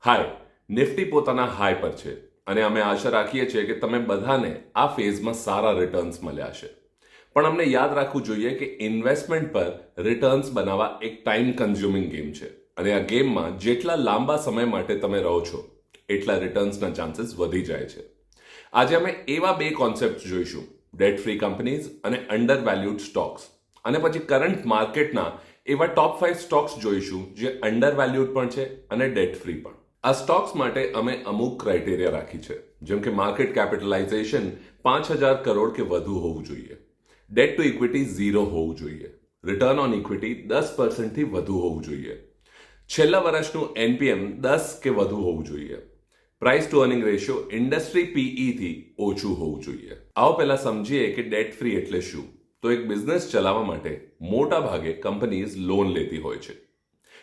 હાય, Nifty પોતાના high પર છે અને અમે આશા રાખીએ છીએ કે તમે બધાને આ ફેઝમાં સારા રિટર્ન્સ મળ્યા છે. પણ અમને યાદ રાખવું જોઈએ કે ઇન્વેસ્ટમેન્ટ પર રિટર્ન્સ બનાવવા એક ટાઈમ કન્ઝ્યુમિંગ ગેમ છે અને આ ગેમમાં જેટલા લાંબા સમય માટે તમે રહો છો એટલા રિટર્ન્સના ચાન્સીસ વધી જાય છે. આજે અમે એવા બે કોન્સેપ્ટ જોઈશું, ડેટ ફ્રી કંપનીઝ અને અંડર વેલ્યુડ સ્ટોક્સ, અને પછી કરંટ માર્કેટના એવા ટોપ 5 સ્ટોક્સ જોઈશું જે અંડર વેલ્યુડ પણ છે અને ડેટ ફ્રી પણ. આ સ્ટોક્સ માટે અમે અમુક ક્રાઇટેરિયા રાખી છે, જેમ કે માર્કેટ કેપિટલાઇઝેશન 5,000 કરોડ કે વધુ હોવું જોઈએ, ડેટ ટુ ઇક્વિટી 0 હોવું જોઈએ, રિટર્ન ઓન ઇક્વિટી 10% થી વધુ હોવું જોઈએ, છેલ્લા વર્ષનું એનપીએમ 10 કે વધુ હોવું જોઈએ, price two earning ratio industry PE થી ઓછું હોવું જોઈએ. આવો પહેલા સમજીએ કે ડેટ ફ્રી એટલે શું. તો એક બિઝનેસ ચલાવવા માટે મોટા ભાગે કંપનીઝ લોન લેતી હોય છે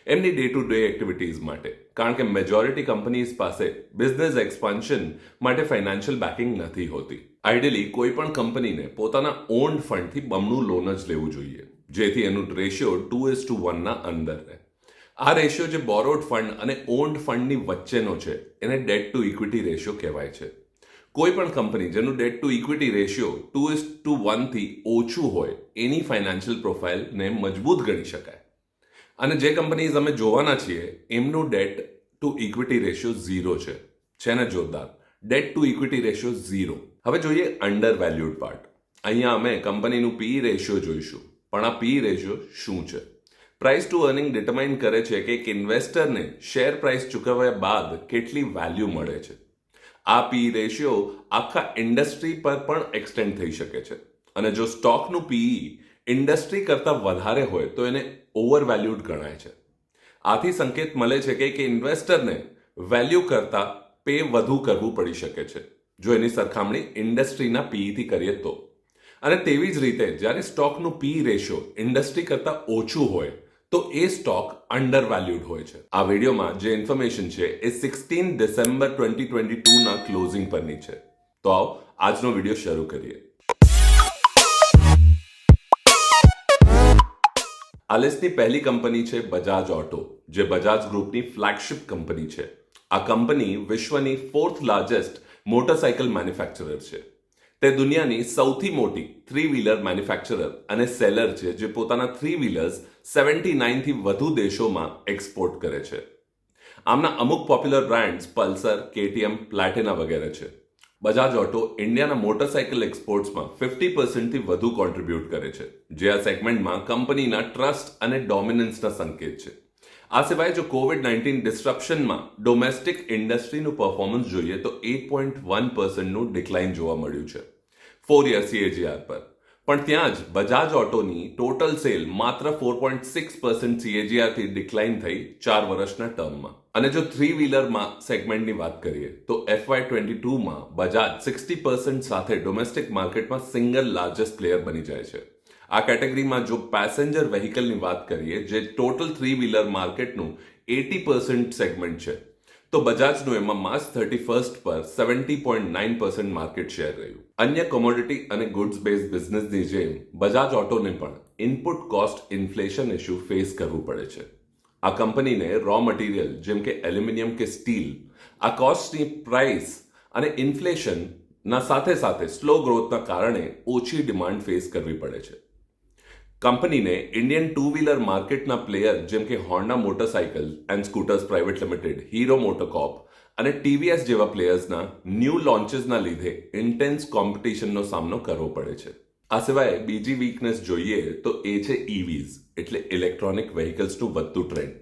એમની ડે ટુ ડે એક્ટિવિટીઝ માટે, કારણ કે મેજોરિટી કંપનીઝ પાસે બિઝનેસ એક્સપાન્શન માટે ફાઇનાન્શિયલ બેકિંગ નથી હોતી. આઈડિયલી કોઈ પણ કંપનીને પોતાના ઓન્ડ ફંડથી બમણું લોન જ લેવું જોઈએ, જેથી એનું રેશિયો 2:1 ના અંદર રહે. આ રેશિયો જે બોરોડ ફંડ અને ઓન્ડ ફંડની વચ્ચેનો છે એને ડેટ ટુ ઇક્વિટી રેશિયો કહેવાય છે. કોઈ પણ કંપની જેનું ડેટ ટુ ઇક્વિટી રેશિયો 2:1 થી ઓછું હોય એની ફાઇનાન્શિયલ પ્રોફાઇલને મજબૂત ગણી શકાય. અને જે કંપનીઝ અમે જોવાના છીએ એમનું ડેટ ટુ ઇક્વિટી રેશિયો 0 છે ને જોરદાર, ડેટ ટુ ઇક્વિટી રેશિયો 0. હવે જોઈએ અંડર વેલ્યુડ પાર્ટ. અહીંયા અમે કંપનીનું પી રેશિયો જોઈશું, પણ આ પી રેશિયો શું છે? પ્રાઇસ ટુ અર્નિંગ ડિટરમાઇન કરે છે કે એક ઇન્વેસ્ટરને શેર પ્રાઇસ ચૂકવ્યા બાદ કેટલી વેલ્યુ મળે છે. આ પી રેશિયો આખા ઇન્ડસ્ટ્રી પર પણ એક્સટેન્ડ થઈ શકે છે, અને જો સ્ટોકનું પીઈ ઇન્ડસ્ટ્રી કરતાં વધારે હોય તો એને ઓવર વેલ્યુડ ગણાય છે. આથી સંકેત મળે છે કે ઇન્વેસ્ટરને વેલ્યુ કરતાં પે વધુ કરવું પડી શકે છે જો એની સરખામણી ઇન્ડસ્ટ્રીના પીઈથી કરીએ તો. અને તેવી જ રીતે જ્યારે સ્ટોકનું પી રેશિયો ઇન્ડસ્ટ્રી કરતાં ઓછું હોય તો એ સ્ટોક અંડર વેલ્યુડ હોય છે. આ વિડીયોમાં જે ઇન્ફોર્મેશન છે એ 16 ડિસેમ્બર 2022 ના ક્લોઝિંગ પરની છે. તો આવો આજનો વિડીયો શરૂ કરીએ. આ લિસ્ટની પહેલી કંપની છે બજાજ ઓટો, જે બજાજ ગ્રુપની ફ્લેગશિપ કંપની છે. આ કંપની વિશ્વની 4th લાર્જેસ્ટ મોટરસાઇકલ મેન્યુફેક્ચરર છે. તે દુનિયાની સૌથી મોટી 3-વ્હીલર મેન્યુફેક્ચરર અને સેલર છે, જે પોતાના 3-વ્હીલર્સ 79 થી વધુ દેશોમાં એક્સપોર્ટ કરે છે. આમના અમુક popular brands Pulsar, KTM, Platina વગેરે છે. બજાજ ઓટો ઇન્ડિયાના મોટરસાઇકલ એક્સપોર્ટ્સમાં 50% થી વધુ કોન્ટ્રીબ્યુટ કરે છે, જે આ સેગમેન્ટમાં કંપનીના ટ્રસ્ટ અને ડોમિનન્સના સંકેત છે. આ સિવાય જો COVID-19 ડિસ્ટ્રપ્શનમાં ડોમેસ્ટિક ઇન્ડસ્ટ્રીનું પરફોર્મન્સ જોઈએ તો 8.1%નું ડિક્લાઇન જોવા મળ્યું છે 4 યર CAGR પર. પણ ત્યાં જ બજાજ ઓટોની ટોટલ સેલ માત્ર 4.6% CAGR થી ડિક્લાઇન થઈ 4 વર્ષના ટર્મમાં. અને જો 3-વ્હીલરમાં સેગમેન્ટની વાત કરીએ તો FY22માં બજાજ 60% સાથે ડોમેસ્ટિક માર્કેટમાં સિંગલ લાર્જેસ્ટ પ્લેયર બની જાય છે. આ કેટેગરીમાં જો પેસેન્જર વ્હીકલની વાત કરીએ, જે ટોટલ 3-વ્હીલર માર્કેટનું 80% સેગમેન્ટ છે, તો બજાજનું એમાં માર્ચ 31 પર 70.9% માર્કેટ શેર રહ્યું. અન્ય કોમોડિટી અને ગુડ્સ બેઝ બિઝનેસની જેમ બજાજ ઓટોને પણ input cost inflation issue face કરવું પડે છે. આ કંપનીને રો મટીરિયલ જેમ કે એલ્યુમિનિયમ કે સ્ટીલ, આ કોસ્ટની પ્રાઇસ અને ઇન્ફ્લેશનના સાથે સાથે સ્લો ગ્રોથના કારણે ઓછી ડિમાન્ડ ફેસ કરવી પડે છે. કંપનીને ઇન્ડિયન 2-વ્હીલર માર્કેટના પ્લેયર જેમ કે Honda motorcycle and scooters private limited, hero મોટોકોર્પ અને TVS જેવા પ્લેયર્સના ન્યૂ લોન્ચેસના લીધે ઇન્ટેન્સ કોમ્પિટિશનનો સામનો કરવો પડે છે. આ સિવાય બીજી વીકનેસ જોઈએ તો એ છે EVs એટલે ઇલેક્ટ્રોનિક વ્હીકલ્સનું વધતું ટ્રેન્ડ.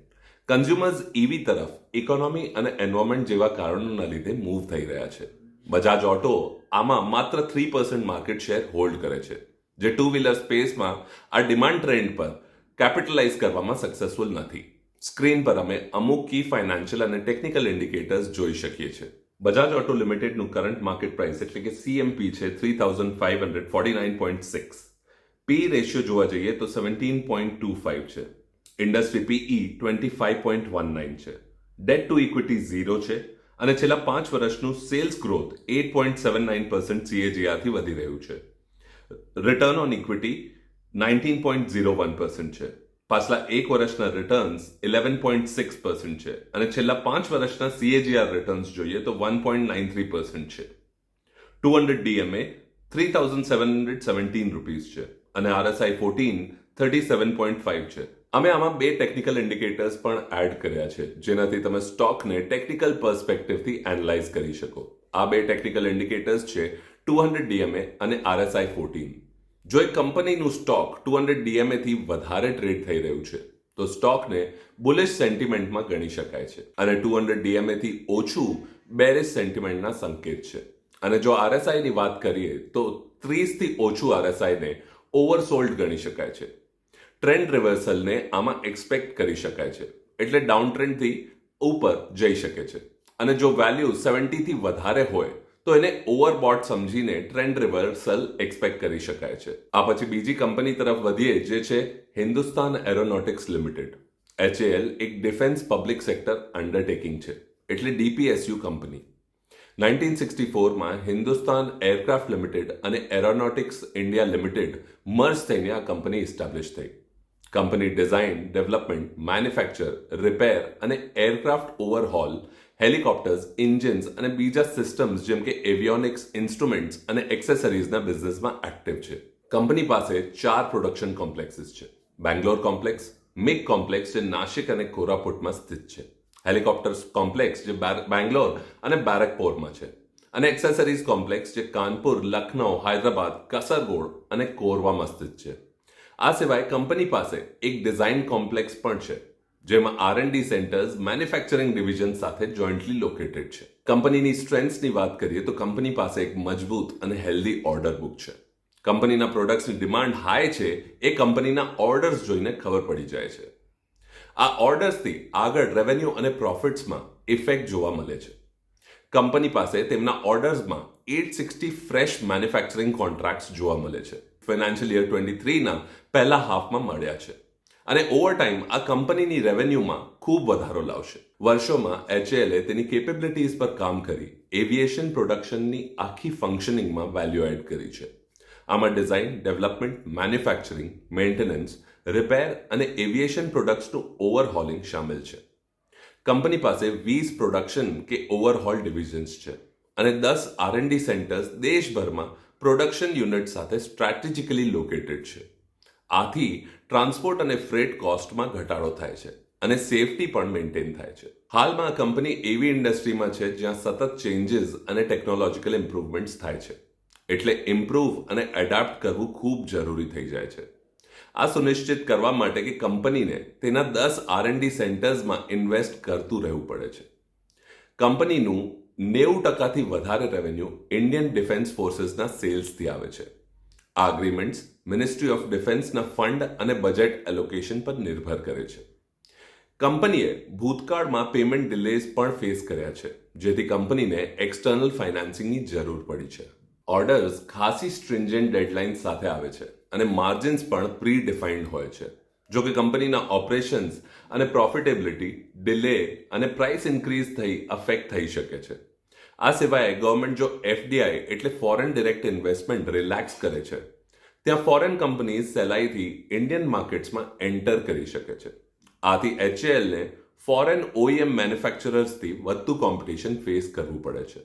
કન્ઝ્યુમર્સ EV તરફ ઇકોનોમી અને એન્વાયરમેન્ટ જેવા કારણોના લીધે મૂવ થઈ રહ્યા છે. બજાજ ઓટો આમાં માત્ર 3% માર્કેટ શેર હોલ્ડ કરે છે, જે 2-વ્હીલર સ્પેસમાં આ ડિમાન્ડ ટ્રેન્ડ પર કેપિટલાઇઝ કરવામાં સક્સેસફુલ નથી. સ્ક્રીન પર અમે અમુક કી ફાઇનાન્શિયલ અને ટેકનિકલ ઇન્ડિકેટર્સ જોઈ શકીએ છીએ. બજાજ ઓટો લિમિટેડનું કરંટ માર્કેટ પ્રાઇસ એટલે કે CMP છે 3,549.6. પી રેશિયો જોવા જઈએ તો 17.25 છે. ઇન્ડસ્ટ્રી PE 25.19 છે. ડેટ ટુ ઇક્વિટી 0 છે અને છેલ્લા 5 વર્ષનું સેલ્સ ગ્રોથ 8.79% CAGR થી વધી રહ્યું છે. રિટર્ન ઓન ઇક્વિટી 19.01% છે. પાછલા 1 વર્ષના રિટર્ન્સ 11.6% છે અને છેલ્લા 5 વર્ષના CAGR રિટર્ન્સ જોઈએ તો 1.93% છે. 200 DMA 3,717 રૂપીસ છે અને RSI 14 37.5 છે. અમે આમાં બે ટેકનિકલ ઇન્ડિકેટર્સ પણ એડ કર્યા છે જેનાથી તમે સ્ટોકને ટેકનિકલ પર્સપેક્ટિવથી એનાલાઇઝ કરી શકો. આ બે ટેકનિકલ ઇન્ડિકેટર્સ છે 200 DMA અને RSI 14. જો એક કંપનીનું સ્ટોક 200 DMA થી વધારે ટ્રેડ થઈ રહ્યું છે તો સ્ટોકને બુલિશ સેન્ટિમેન્ટમાં ગણી શકાય છે અને 200 DMA થી ઓછું બેરિશ સેન્ટિમેન્ટના સંકેત છે. અને જો RSI ની વાત કરીએ તો 30 થી ઓછું RSI ને ઓવરસોલ્ડ ગણી શકાય છે. ટ્રેન્ડ રિવર્સલને આમાં એક્સપેક્ટ કરી શકાય છે એટલે ડાઉન ટ્રેન્ડથી ઉપર જઈ શકે છે અને જો વેલ્યુ 70 થી વધારે હોય તો એને ઓવરબોટ સમજીને ટ્રેન્ડ રિવર્સલ એક્સપેક્ટ કરી શકાય છે. આ પછી બીજી કંપની તરફ વધીએ જે છે હિન્દુસ્તાન એરોનોટિક્સ લિમિટેડ. HAL એક ડિફેન્સ પબ્લિક સેક્ટર અંડરટેકિંગ છે એટલે DPSU કંપની. 1964માં હિન્દુસ્તાન એરક્રાફ્ટ લિમિટેડ અને એરોનોટિક્સ ઇન્ડિયા લિમિટેડ મર્જ થઈને આ કંપની એસ્ટાબ્લિશ થઈ. Company design, development, manufacture, repair અને એરક્રાફ્ટ ઓવરહોલ, હેલિકોપ્ટર્સ, એન્જિન્સ અને બીજા સિસ્ટમ્સ જેમ કે એવિયોનિક્સ, ઇન્સ્ટ્રુમેન્ટ્સ અને એક્સેસરીઝના બિઝનેસમાં એક્ટિવ છે. કંપની પાસે 4 પ્રોડક્શન કોમ્પ્લેક્સીસ છે. બેંગ્લોર કોમ્પ્લેક્સ, મિગ કોમ્પ્લેક્સ જે નાસિક અને કોરાપુટમાં સ્થિત છે, હેલિકોપ્ટર્સ કોમ્પ્લેક્સ જે બેંગ્લોર અને બેરકપોરમાં છે અને એક્સેસરીઝ કોમ્પ્લેક્સ જે કાનપુર, લખનૌ, હૈદરાબાદ, કાસરગોડ અને કોરવામાં સ્થિત છે. આ સિવાય કંપની પાસે એક ડિઝાઇન કોમ્પ્લેક્સ પણ છે જેમાં R&D સેન્ટર્સ મેન્યુફેક્ચરિંગ ડિવિઝન સાથે જોઈન્ટલી લોકેટેડ છે. કંપનીની સ્ટ્રેન્થ્સની વાત કરીએ તો કંપની પાસે એક મજબૂત અને હેલ્ધી ઓર્ડર બુક છે. કંપનીના પ્રોડક્ટ્સની ડિમાન્ડ હાઈ છે એ કંપનીના ઓર્ડર્સ જોઈને ખબર પડી જાય છે. આ ઓર્ડર્સથી આગળ રેવન્યુ અને પ્રોફિટ્સમાં ઇફેક્ટ જોવા મળે છે. કંપની પાસે તેમના ઓર્ડર્સમાં 860 ફ્રેશ મેન્યુફેક્ચરિંગ કોન્ટ્રાક્ટ્સ જોવા મળે છે. ફાઇનાન્શિયલ યર 23ના પહેલા હાફમાં મળ્યા છે અને ઓવરટાઈમ આ કંપનીની રેવન્યુમાં ખૂબ વધારો લાવશે. વર્ષોમાં HAL તેની કેપેબિલિટીઝ પર કામ કરી એવિએશન પ્રોડક્શનની આખી ફંક્શનિંગમાં વેલ્યુ એડ કરી છે. આમાં design, development, manufacturing, maintenance, repair અને એવિએશન પ્રોડક્ટ્સનું ઓવરહોલિંગ શામેલ છે. કંપની પાસે 20 પ્રોડક્શન કે ઓવરહોલ ડિવિઝન્સ છે અને 10 R&D સેન્ટર્સ દેશભરમાં પ્રોડક્શન યુનિટ સાથે સ્ટ્રેટેજિકલી લોકેટેડ છે. આથી ટ્રાન્સપોર્ટ અને ફ્રેટ કોસ્ટમાં ઘટાડો થાય છે અને સેફટી પણ મેન્ટેન થાય છે. હાલમાં આ કંપની એવી ઇન્ડસ્ટ્રીમાં છે જ્યાં સતત ચેન્જીસ અને ટેકનોલોજીકલ ઇમ્પ્રુવમેન્ટ્સ થાય છે એટલે ઇમ્પ્રુવ અને એડાપ્ટ કરવું ખૂબ જરૂરી થઈ જાય છે. આ સુનિશ્ચિત કરવા માટે કે કંપનીને તેના 10 R&D સેન્ટર્સમાં ઇન્વેસ્ટ કરતું રહેવું પડે છે. કંપનીનું 90% વધારે રેવન્યુ ઇન્ડિયન ડિફેન્સ ફોર્સીસના સેલ્સથી આવે છે. આ અગ્રીમેન્ટ્સ મિનિસ્ટ્રી ઓફ ડિફેન્સના ફંડ અને બજેટ એલોકેશન પર નિર્ભર કરે છે. કંપનીએ ભૂતકાળમાં પેમેન્ટ ડિલેઝ પણ ફેસ કર્યા છે જેથી કંપનીને એક્સટર્નલ ફાઇનાન્સિંગની જરૂર પડી છે. ઓર્ડર્સ ખાસી સ્ટ્રિન્જન્ટ ડેડલાઇન સાથે આવે છે અને માર્જિન્સ પણ પ્રી ડિફાઇન્ડ હોય છે. જો કે કંપનીના ઓપરેશન્સ અને પ્રોફિટેબિલિટી ડિલે અને પ્રાઇસ ઇન્ક્રીઝ થઈ અફેક્ટ થઈ શકે છે. આ સિવાય ગવર્મેન્ટ જો FDI એટલે ફોરેન ડિરેક્ટ ઇન્વેસ્ટમેન્ટ રિલેક્સ કરે છે ત્યાં ફોરેન કંપનીઝ સહેલાઈથી ઇન્ડિયન માર્કેટ્સમાં એન્ટર કરી શકે છે. આથી HALને ફોરેન OEM મેન્યુફેક્ચરર્સથી વધતું કોમ્પિટિશન ફેસ કરવું પડે છે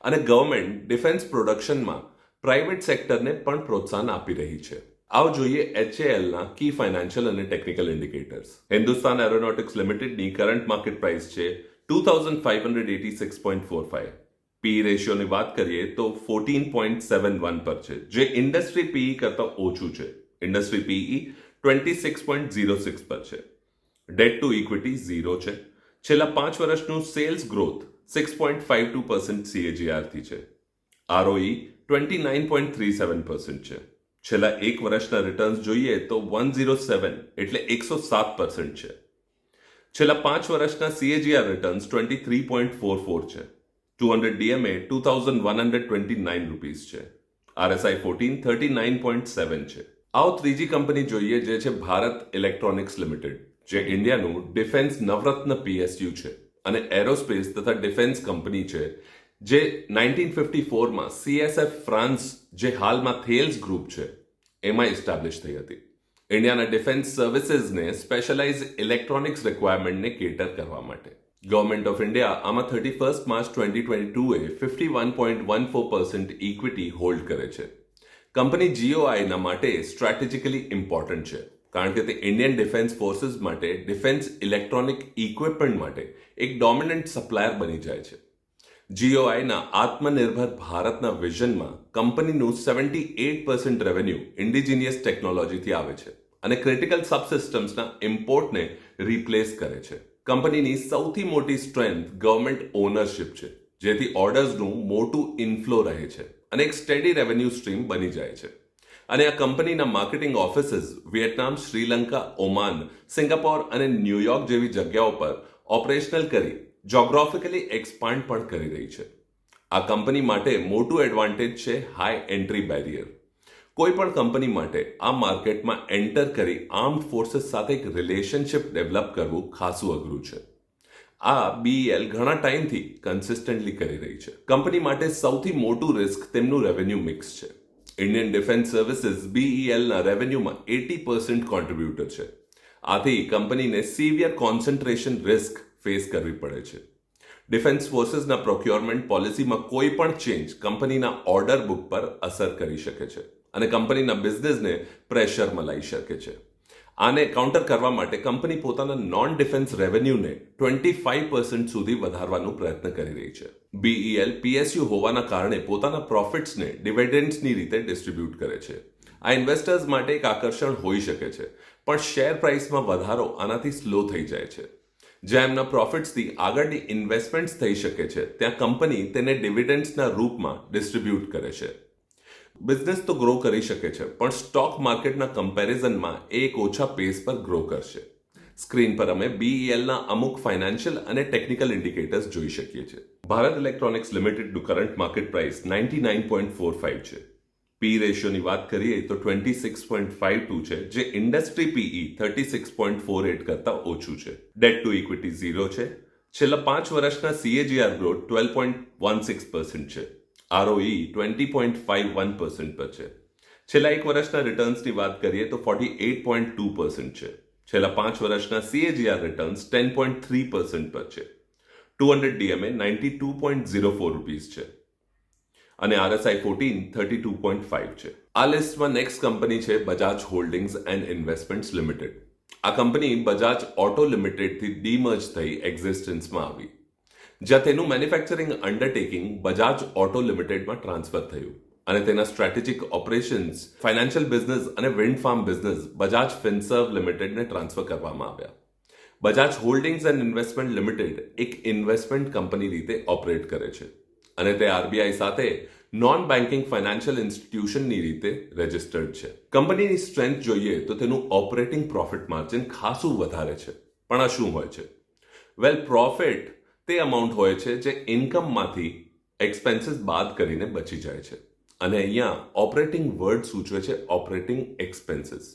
અને ગવર્મેન્ટ ડિફેન્સ પ્રોડક્શનમાં પ્રાઇવેટ સેક્ટરને પણ પ્રોત્સાહન આપી રહી છે. આવો જોઈએ HALના કી ફાઇનાન્શિયલ અને ટેકનિકલ ઇન્ડિકેટર્સ. હિન્દુસ્તાન એરોનોટિક્સ લિમિટેડની કરંટ માર્કેટ પ્રાઇસ છે 2586.45. પી રેશિયોની વાત કરીએ તો 14.71 પર છે જે ઇન્ડસ્ટ્રી PE કરતાં ઓછું છે. ઇન્ડસ્ટ્રી PE 26.06 પર છે. ડેટ ટુ ઇક્વિટી 0 છે. છેલ્લા 5 વર્ષનું સેલ્સ ગ્રોથ 6.52% CAGR થી છે. ROE 29.37% છે. છેલ્લા 1 વર્ષના રિટર્ન્સ જોઈએ તો 107 એટલે 107% છે. છેલ્લા 5 વર્ષના CAGR રિટર્ન્સ 23.44 છે. 200 DMA 2129 રૂપીસ છે. RSI 14 39.7 છે. આવો ત્રીજી કંપની જોઈએ જે છે ભારત ઇલેક્ટ્રોનિક્સ લિમિટેડ જે ઇન્ડિયાનું ડિફેન્સ નવરત્ન PSU છે અને એરોસ્પેસ તથા ડિફેન્સ કંપની છે જે 1954માં CSF ફ્રાન્સ જે હાલમાં થેલ્સ ગ્રુપ છે એમાં એસ્ટાબ્લિશ થઈ હતી. ઇન્ડિયાના ડિફેન્સ સર્વિસીસને સ્પેશિયલાઇઝ ઇલેક્ટ્રોનિક્સ રિક્વાયરમેન્ટને કેટર કરવા માટે ગવર્મેન્ટ ઓફ ઇન્ડિયા આમાં 31 માર્ચ 2022 51.14% ઇક્વિટી હોલ્ડ કરે છે. કંપની જીઓઆઈના માટે સ્ટ્રેટેજિકલી ઇમ્પોર્ટન્ટ છે કારણ કે તે ઇન્ડિયન ડિફેન્સ ફોર્સીસ માટે ડિફેન્સ ઇલેક્ટ્રોનિક ઇક્વિપમેન્ટ માટે એક ડોમિનન્ટ સપ્લાયર બની જાય છે. જીઓઆઈના આત્મનિર્ભર ભારતના વિઝનમાં કંપનીનું 78% રેવન્યુ ઇન્ડિજિનિયસ ટેકનોલોજીથી આવે છે અને ક્રિટિકલ સબસિસ્ટમ્સના ઇમ્પોર્ટને રિપ્લેસ કરે છે. કંપનીની સૌથી મોટી સ્ટ્રેન્થ ગવર્મેન્ટ ઓનરશિપ છે, જેથી ઓર્ડર્સનું મોટું ઇનફ્લો રહે છે અને એક સ્ટેડી રેવન્યુ સ્ટ્રીમ બની જાય છે. અને આ કંપનીના marketing offices વિયેટનામ, Sri Lanka, Oman, Singapore અને ન્યુયોર્ક જેવી જગ્યાઓ પર ઓપરેશનલ કરી જોગ્રાફિકલી એક્સપાન્ડ પણ કરી રહી છે. આ કંપની માટે મોટું એડવાન્ટેજ છે હાઈ એન્ટ્રી બેરિયર. કોઈ પણ કંપની માટે આ માર્કેટમાં એન્ટર કરી આર્મ્ડ ફોર્સીસ સાથે એક રિલેશનશિપ ડેવલપ કરવું ખાસું અઘરું છે. આ બીઈએલ ઘણા ટાઈમથી કન્સિસ્ટન્ટલી કરી રહી છે. કંપની માટે સૌથી મોટું રિસ્ક તેમનું રેવન્યુ મિક્સ છે. ઇન્ડિયન ડિફેન્સ સર્વિસીસ બીઈએલના રેવન્યુમાં 80% કોન્ટ્રીબ્યુટર છે. આથી કંપનીને સિવિયર કોન્સન્ટ્રેશન રિસ્ક ફેસ કરવી પડે છે. ડિફેન્સ ફોર્સીસના પ્રોક્યોરમેન્ટ પોલિસીમાં કોઈ પણ ચેન્જ કંપનીના ઓર્ડર બુક પર અસર કરી શકે છે અને કંપનીના બિઝનેસને પ્રેશરમાં લાવી શકે છે. આને કાઉન્ટર કરવા માટે કંપની પોતાના નોન ડિફેન્સ રેવન્યુને 25% સુધી વધારવાનો પ્રયત્ન કરી રહી છે. બીઈએલ પીએસયુ હોવાના કારણે પોતાના પ્રોફિટ્સને ડિવિડન્ડ્સની રીતે ડિસ્ટ્રીબ્યુટ કરે છે. આ ઇન્વેસ્ટર્સ માટે એક આકર્ષણ હોઈ શકે છે, પણ શેર પ્રાઇસમાં વધારો આનાથી સ્લો થઈ જાય છે. જ્યાં એમના પ્રોફિટ્સથી આગળની ઇન્વેસ્ટમેન્ટ્સ થઈ શકે છે, ત્યાં કંપની તેને ડિવિડન્ડ્સના રૂપમાં ડિસ્ટ્રીબ્યુટ કરે છે. બિઝનેસ તો ગ્રો કરી શકે છે, પણ સ્ટોક માર્કેટના કમ્પેરિઝનમાં એ એક ઓછા પેસ પર ગ્રો કરશે. સ્ક્રીન પર અમે બીઈએલના અમુક ફાઇનાન્શિયલ અને ટેકનિકલ ઇન્ડિકેટર્સ જોઈ શકીએ છીએ. ભારત ઇલેક્ટ્રોનિક્સ લિમિટેડનું કરંટ માર્કેટ પ્રાઇસ 99.45 છે. પી રેશિયોની વાત કરીએ તો 26.52 છે, જે ઇન્ડસ્ટ્રી પીઈ 36.48 કરતાં ઓછું છે. ડેટ ટુ ઇક્વિટી 0 છે. છેલ્લા 5 વર્ષના સીએજીઆર ગ્રોથ 12.16% છે. આરઓઈ 20.51% પર છે. છેલ્લા 1 વર્ષના રિટર્ન્સની વાત કરીએ તો 48.2% છે. છેલ્લા 5 વર્ષના સીએજીઆર રિટર્ન્સ 10.3% પર છે. 200 ડીએમએ 92.04 રૂપીસ છે અને આરએસઆઈ 32.5 છે. આ લિસ્ટમાં નેક્સ્ટ કંપની છે Bajaj holdings and investments limited. આ કંપની બજાજ ઓટો લિમિટેડથી ડીમર્જ થઈ એક્ઝિસ્ટન્સમાં આવી, જ્યાં તેનું મેન્યુફેક્ચરિંગ અન્ડરટેકિંગ બજાજ ઓટો લિમિટેડમાં ટ્રાન્સફર થયું અને તેના સ્ટ્રેટેજિક ઓપરેશન્સ, ફાઇનાન્શિયલ બિઝનેસ અને wind farm business Bajaj Finserv લિમિટેડને ટ્રાન્સફર કરવામાં આવ્યા. Bajaj holdings and investment limited એક ઇન્વેસ્ટમેન્ટ કંપની રીતે ઓપરેટ કરે છે અને તે આરબીઆઈ સાથે નોન બેન્કિંગ ફાઇનાન્શિયલ ઇન્સ્ટિટ્યુશનની રીતે રજિસ્ટર્ડ છે. કંપનીની સ્ટ્રેન્થ જોઈએ તો તેનું ઓપરેટિંગ પ્રોફિટ માર્જિન ખાસું વધારે છે. પણ આ શું હોય છે? વેલ, પ્રોફિટ તે અમાઉન્ટ હોય છે જે ઇન્કમમાંથી એક્સપેન્સીસ બાદ કરીને બચી જાય છે અને અહીંયા ઓપરેટિંગ વર્ડ સૂચવે છે ઓપરેટિંગ એક્સપેન્સીસ.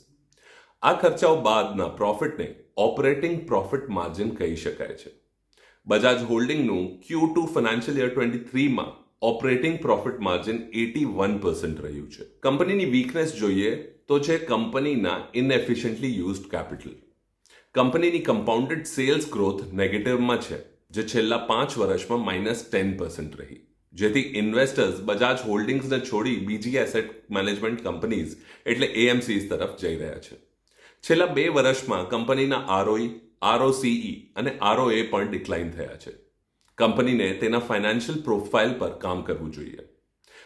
આ ખર્ચાઓ બાદના પ્રોફિટને ઓપરેટિંગ પ્રોફિટ માર્જિન કહી શકાય છે. બજાજ હોલ્ડિંગનું Q2 ફાઇનાન્શિયલ યર 23માં ઓપરેટિંગ પ્રોફિટ માર્જિન 81% રહ્યું છે. કંપનીની વીકનેસ જોઈએ તો છે કંપનીના ઇનએફિશિયન્ટલી યુઝડ કેપિટલ. કંપનીની કમ્પાઉન્ડેડ સેલ્સ ગ્રોથ નેગેટિવમાં છે, જે છેલ્લા 5 વર્ષમાં -10% રહી, જેથી ઇન્વેસ્ટર્સ બજાજ હોલ્ડિંગ્સને છોડી બીજી એસેટ મેનેજમેન્ટ કંપનીઝ એટલે એએમસીઝ તરફ જઈ રહ્યા છે. છેલ્લા 2 વર્ષમાં કંપનીના આરઓઈ, આરઓસીઈ અને આરઓએ પણ ડિક્લાઇન થયા છે. કંપનીને તેના ફાઇનાન્શિયલ પ્રોફાઇલ પર કામ કરવું જોઈએ.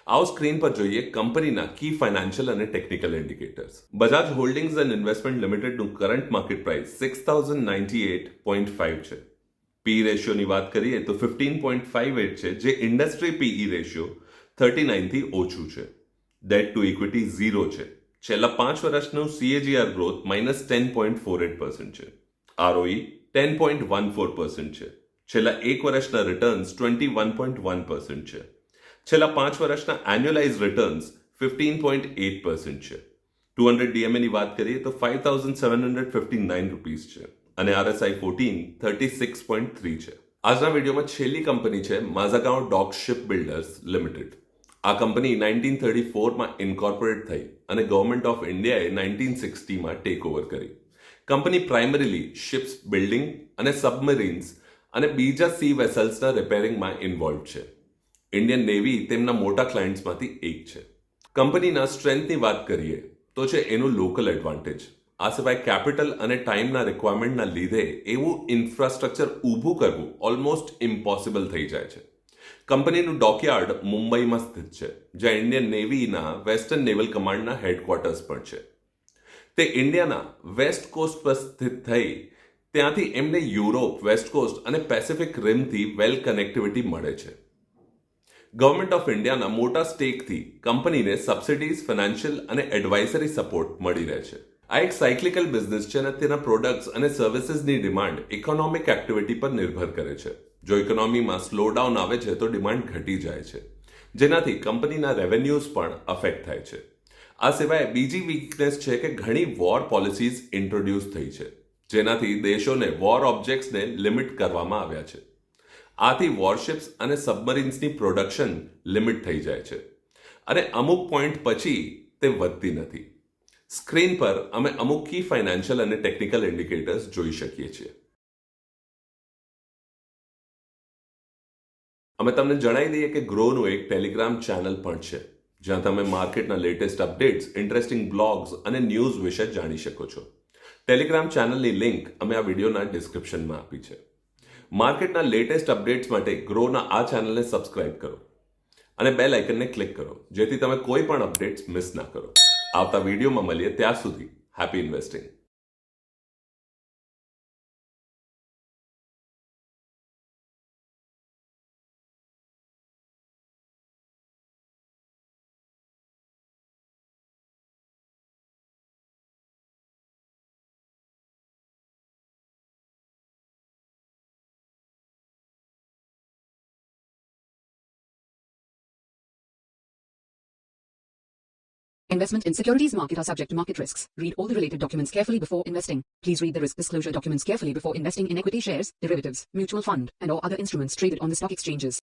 આવો સ્ક્રીન પર જોઈએ કંપનીના કી ફાઇનાન્શિયલ અને technical indicators. Bajaj holdings and investment લિમિટેડનું કરંટ માર્કેટ પ્રાઇસ 6098.5 છે. પી રેશિયોની વાત કરીએ તો 15.58 છે, જે ઇન્ડસ્ટ્રી પીઈ રેશિયો 39 થી ઓછું છે. ડેટ ટુ ઇક્વિટી 0 છે. છેલ્લા 5 વર્ષનું સીએજીઆર ગ્રોથ -10.48% છે. આરઓઈ 10.14% છે. છેલ્લા 1 વર્ષના રિટર્ન્સ 21.1% છે. છેલ્લા 5 વર્ષના એન્યુઅલાઇઝ રિટર્ન્સ 15.8% છે. 200 ડીએમએની વાત કરીએ તો 5759 રૂપીસ છે અને આરએસઆઈ 36.3 છે. આજના વિડીયોમાં છેલ્લી કંપની છે માઝાગાંવ ડોક શિપ બિલ્ડર્સ લિમિટેડ. આ કંપની 1934માં ઇન્કોર્પોરેટ થઈ અને ગવર્મેન્ટ ઓફ ઇન્ડિયાએ 1960માં ટેક ઓવર કરી. કંપની પ્રાઇમરીલી શિપ્સ બિલ્ડિંગ અને સબમરીન્સ અને બીજા સી વેસલ્સના રિપેરિંગમાં ઇન્વોલ્વ છે. ઇન્ડિયન નેવી તેમના મોટા ક્લાયન્ટ્સમાંથી એક છે. કંપનીના સ્ટ્રેન્થની વાત કરીએ તો છે એનું લોકલ એડવાન્ટેજ. આ સિવાય કેપિટલ અને ટાઈમના રિક્વાયરમેન્ટના લીધે એવું ઇન્ફ્રાસ્ટ્રક્ચર ઊભું કરવું ઓલમોસ્ટ ઇમ્પોસિબલ થઈ જાય છે. કંપનીનું ડોકયાર્ડ મુંબઈમાં સ્થિત છે, જ્યાં ઇન્ડિયન નેવીના વેસ્ટર્ન નેવલ કમાન્ડના હેડક્વાર્ટર્સ પણ છે. તે ઇન્ડિયાના વેસ્ટ કોસ્ટ પર સ્થિત થઈ ત્યાંથી એમને યુરોપ, વેસ્ટ કોસ્ટ અને પેસિફિક રિમથી વેલ કનેક્ટિવિટી મળે છે. ગવર્મેન્ટ ઓફ ઇન્ડિયાના મોટા સ્ટેકથી કંપનીને સબસિડીઝ, ફાઇનાન્શિયલ અને એડવાઇઝરી સપોર્ટ મળી રહે છે. આ એક સાયક્લિકલ બિઝનેસ છે અને તેના પ્રોડક્ટ્સ અને સર્વિસીસની ડિમાન્ડ ઇકોનોમિક એક્ટિવિટી પર નિર્ભર કરે છે. જો ઇકોનોમીમાં સ્લોડાઉન આવે છે તો ડિમાન્ડ ઘટી જાય છે, જેનાથી કંપનીના રેવન્યુઝ પણ અફેક્ટ થાય છે. આ સિવાય બીજી વીકનેસ છે કે ઘણી વોર પોલિસીઝ ઇન્ટ્રોડ્યુસ થઈ છે, જેનાથી દેશોને વોર ઓબ્જેક્ટ્સને લિમિટ કરવામાં આવ્યા છે. આથી વોરશિપ્સ અને સબમરીન્સની પ્રોડક્શન લિમિટ થઈ જાય છે અને અમુક પોઈન્ટ પછી તે વધતી નથી. સ્ક્રીન પર અમે અમુક કી ફાઇનાન્શિયલ અને ટેકનિકલ ઇન્ડિકેટર્સ જોઈ શકીએ છીએ. અમે તમને જણાવી દઈએ કે ગ્રોનું એક ટેલિગ્રામ ચેનલ પણ છે, જ્યાં તમે માર્કેટના લેટેસ્ટ અપડેટ્સ, ઇન્ટરેસ્ટિંગ બ્લોગ્સ અને ન્યૂઝ વિશે જાણી શકો છો. ટેલિગ્રામ ચેનલની લિંક અમે આ વિડીયોના ડિસ્ક્રિપ્શનમાં આપી છે. માર્કેટના લેટેસ્ટ અપડેટ્સ માટે ગ્રોના આ ચેનલને સબસ્ક્રાઇબ કરો અને બેલ આઇકનને ક્લિક કરો, જેથી તમે કોઈ પણ અપડેટ્સ મિસ ના કરો. આવતા વિડીયોમાં મળીએ, ત્યાં સુધી happy investing. Investment in securities market are subject to market risks. Read all the related documents carefully before investing. Please read the risk disclosure documents carefully before investing in equity shares, derivatives, mutual fund, and or other instruments traded on the stock exchanges.